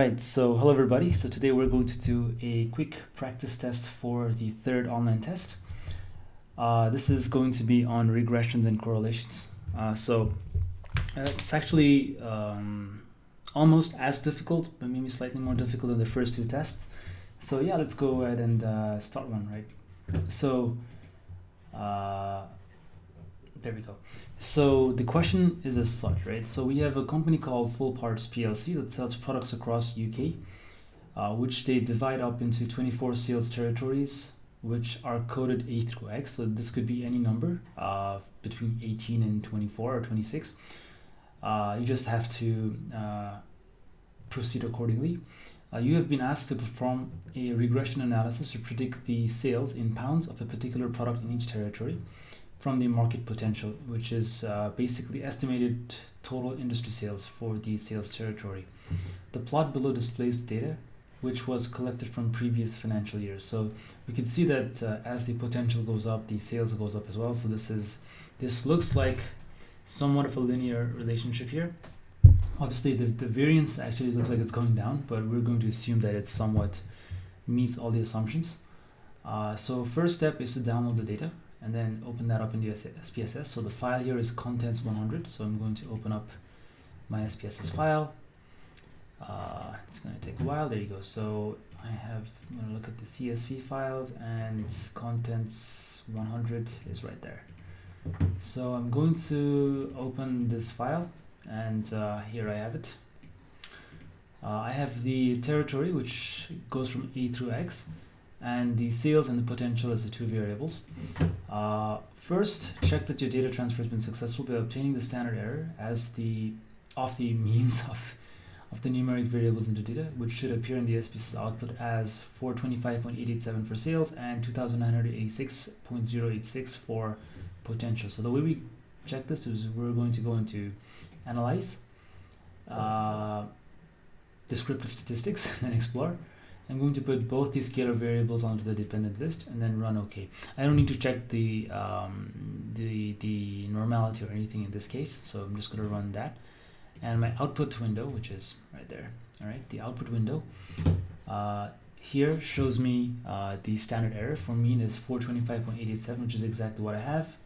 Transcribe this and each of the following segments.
Right, so hello everybody. So today we're going to do a quick practice test for the third online test. This is going to be on regressions and correlations. It's actually almost as difficult, but maybe slightly more difficult than the first two tests. So yeah, let's go ahead and start one, right? So there we go. So the question is as such, right? So we have a company called Full Parts PLC that sells products across UK, which they divide up into 24 sales territories, which are coded A through X. So this could be any number between 18 and 24 or 26. You just have to proceed accordingly. You have been asked to perform a regression analysis to predict the sales in pounds of a particular product in each territory from the market potential, which is basically estimated total industry sales for the sales territory. The plot below displays data which was collected from previous financial years. So we can see that as the potential goes up, the sales goes up as well. So this looks like somewhat of a linear relationship here. Obviously the variance actually looks like it's going down, but we're going to assume that it somewhat meets all the assumptions. So first step is to download the data and then open that up in the SPSS. So the file here is contents 100. So I'm going to open up my SPSS file. It's going to take a while. There you go. So I'm going to look at the CSV files, and contents 100 is right there. So I'm going to open this file, and here I have it. I have the territory, which goes from A through X, and the sales and the potential as the two variables. First, check that your data transfer has been successful by obtaining the standard error as the means of the numeric variables in the data, which should appear in the SPSS output as 425.887 for sales and 2986.086 for potential. So the way we check this is we're going to go into Analyze, Descriptive Statistics, and then Explore. I'm going to put both these scalar variables onto the dependent list and then run OK. I don't need to check the normality or anything in this case, so I'm just going to run that. And my output window, which is right there, all right, the output window here shows me the standard error for mean is 425.887, which is exactly what I have.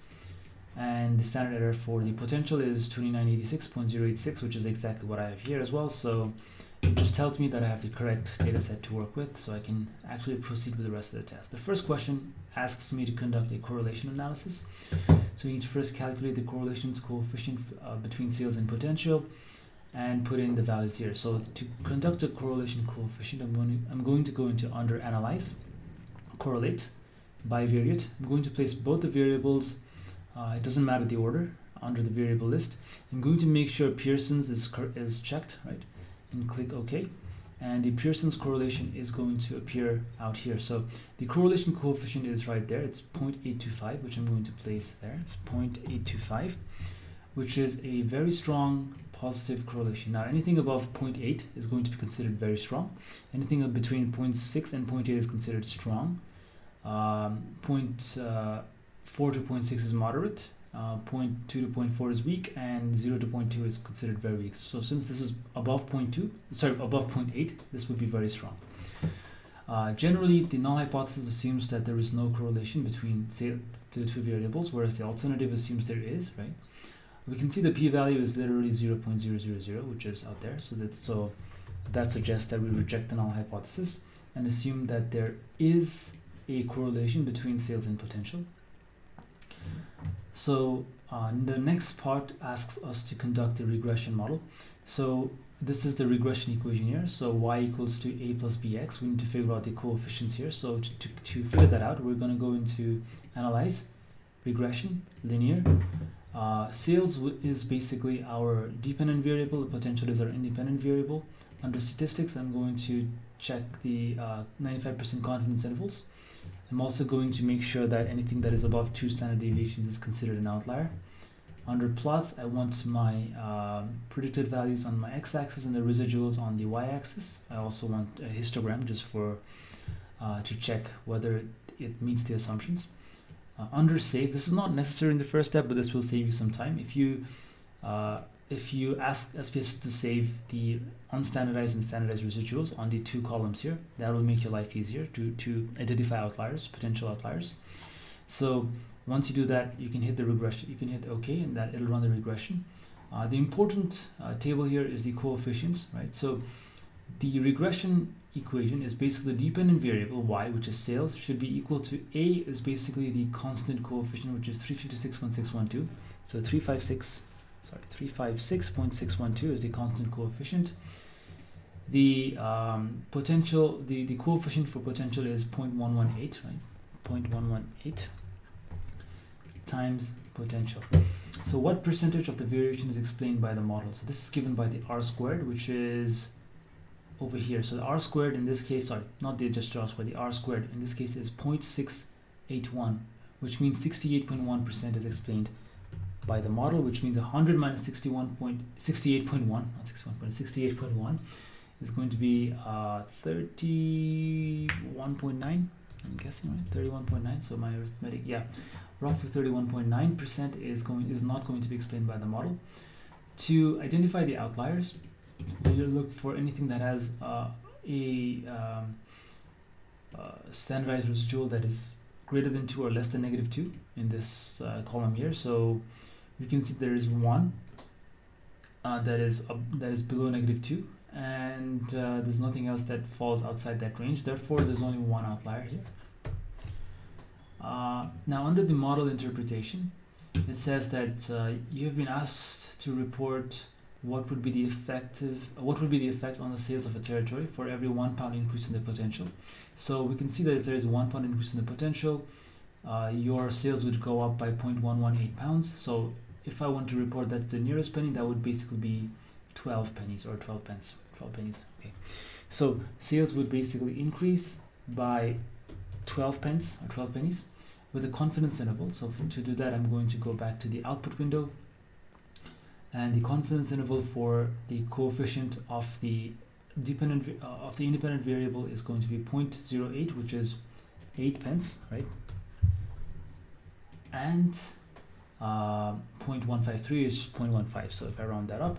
And the standard error for the potential is 2986.086, which is exactly what I have here as well. So it just tells me that I have the correct data set to work with, so I can actually proceed with the rest of the test. The first question asks me to conduct a correlation analysis. So we need to first calculate the correlations coefficient between sales and potential and put in the values here. So to conduct a correlation coefficient, I'm going to go into under Analyze, Correlate, Bivariate. I'm going to place both the variables, it doesn't matter the order, under the variable list. I'm going to make sure Pearson's is checked, right? And click OK, and the Pearson's correlation is going to appear out here. So the correlation coefficient is right there. It's 0.825, which I'm going to place there. It's 0.825, which is a very strong positive correlation. Now anything above 0.8 is going to be considered very strong. Anything between 0.6 and 0.8 is considered strong. 0.4 to 0.6 is moderate. 0.2 to 0.4 is weak, and 0 to 0.2 is considered very weak. So since this is above 0.8, this would be very strong. Generally, the null hypothesis assumes that there is no correlation between the two variables, whereas the alternative assumes there is, right? We can see the p-value is literally 0.000, which is out there. So that suggests that we reject the null hypothesis and assume that there is a correlation between sales and potential. So the next part asks us to conduct a regression model. So this is the regression equation here. So y equals to a plus bx. We need to figure out the coefficients here. So to figure that out, we're going to go into Analyze, Regression, Linear. Sales is basically our dependent variable. The potential is our independent variable. Under Statistics, I'm going to check the 95% confidence intervals. I'm also going to make sure that anything that is above 2 standard deviations is considered an outlier. Under Plots, I want my predicted values on my x-axis and the residuals on the y-axis. I also want a histogram just for to check whether it meets the assumptions. Under Save, this is not necessary in the first step, but this will save you some time. If you if you ask SPS to save the unstandardized and standardized residuals on the two columns here, that will make your life easier to identify outliers, potential outliers. So once you do that, you can hit the regression, you can hit OK, and that it'll run the regression. The important table here is the coefficients, right? So the regression equation is basically the dependent variable y, which is sales, should be equal to A is basically the constant coefficient, which is 356.612. So 356.612 is the constant coefficient. The potential, the coefficient for potential is 0.118, right? 0.118 times potential. So what percentage of the variation is explained by the model? So this is given by the R squared, which is over here. So the R squared in this case, sorry, not the adjusted R squared, the R squared in this case is 0.681, which means 68.1% is explained by the model, which means 100 minus 68.1, not 68.1 is going to be 31.9. I'm guessing, right? 31.9. So my arithmetic, yeah, roughly 31.9% is not going to be explained by the model. To identify the outliers, you look for anything that has standardized residual that is greater than 2 or less than -2 in this column here. So you can see there is one that is below -2, and there's nothing else that falls outside that range. Therefore, there's only one outlier here. Now, under the model interpretation, it says that you have been asked to report what would be the effect on the sales of a territory for every £1 increase in the potential. So we can see that if there is a £1 increase in the potential, your sales would go up by 0.118 pounds. So if I want to report that to the nearest penny, that would basically be 12 pennies or 12 pence. 12 pennies. Okay. So sales would basically increase by 12 pence or 12 pennies with a confidence interval. So to do that, I'm going to go back to the output window, and the confidence interval for the coefficient of the independent variable is going to be 0.08, which is 8 pence, right? And 0.153 is 0.15. So if I round that up,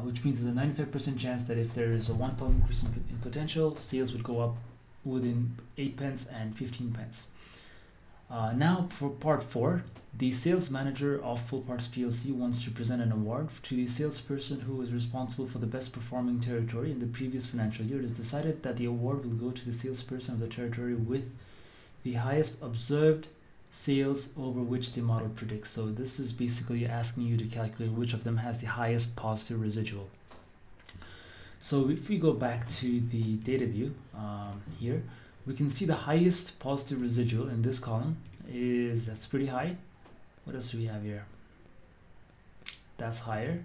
which means there's a 95% chance that if there is a £1 increase in potential, sales would go up within 8 pence and 15 pence. Now for part 4, the sales manager of Full Parts PLC wants to present an award to the salesperson who was responsible for the best performing territory in the previous financial year. It is decided that the award will go to the salesperson of the territory with the highest observed sales over which the model predicts. So this is basically asking you to calculate which of them has the highest positive residual. So if we go back to the data view here, we can see the highest positive residual in this column that's pretty high. What else do we have here? That's higher.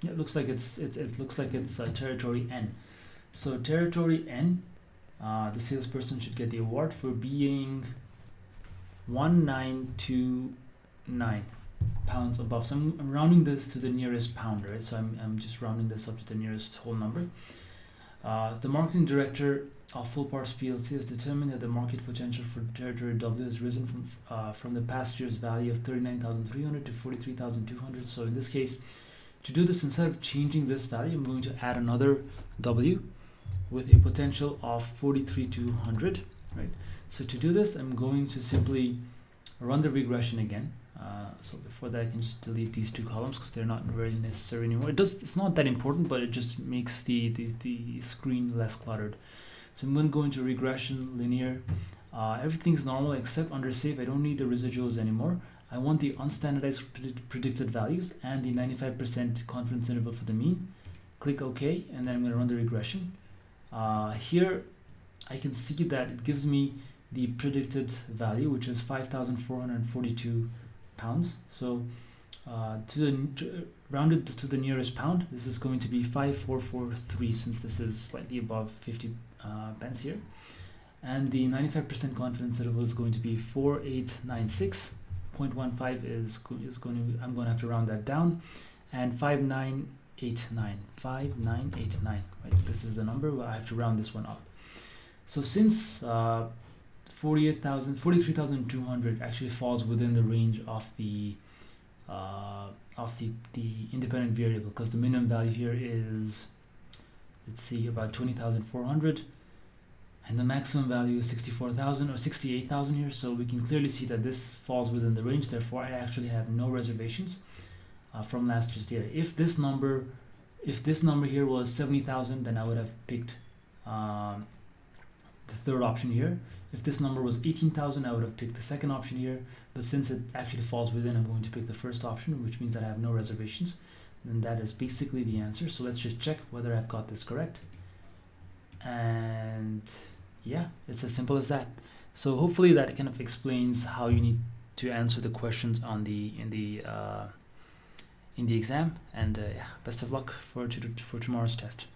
Yeah, it looks like it's territory N. So territory N, the salesperson should get the award for being 1929 pounds above. So I'm rounding this to the nearest pound, right? So I'm just rounding this up to the nearest whole number. The marketing director of Full Parts PLC has determined that the market potential for territory W has risen from the past year's value of 39,300 to 43,200. So in this case, to do this, instead of changing this value, I'm going to add another W with a potential of 43,200, right? So to do this, I'm going to simply run the regression again. So before that, I can just delete these two columns because they're not really necessary anymore. It's not that important, but it just makes the screen less cluttered. So I'm going to go into regression, linear. Everything's normal except under save. I don't need the residuals anymore. I want the unstandardized predicted values and the 95% confidence interval for the mean. Click OK, and then I'm going to run the regression. Here, I can see that it gives me the predicted value, which is 5,442 pounds. So rounded to the nearest pound, this is going to be 5,443, since this is slightly above 50 pence here. And the 95% confidence interval is going to be 4896. 0.15 is going to, I'm going to have to round that down, and 5989, right? This is the number. I have to round this one up. So since 43,200 actually falls within the range of the independent variable, because the minimum value here is, let's see, about 20,400, and the maximum value is 64,000 or 68,000 here. So we can clearly see that this falls within the range. Therefore, I actually have no reservations from last year's data. If this number here was 70,000, then I would have picked the third option here. If this number was 18,000, I would have picked the second option here. But since it actually falls within, I'm going to pick the first option, which means that I have no reservations. And that is basically the answer. So let's just check whether I've got this correct. And yeah, it's as simple as that. So hopefully that kind of explains how you need to answer the questions on in the exam. And yeah, best of luck for tomorrow's test.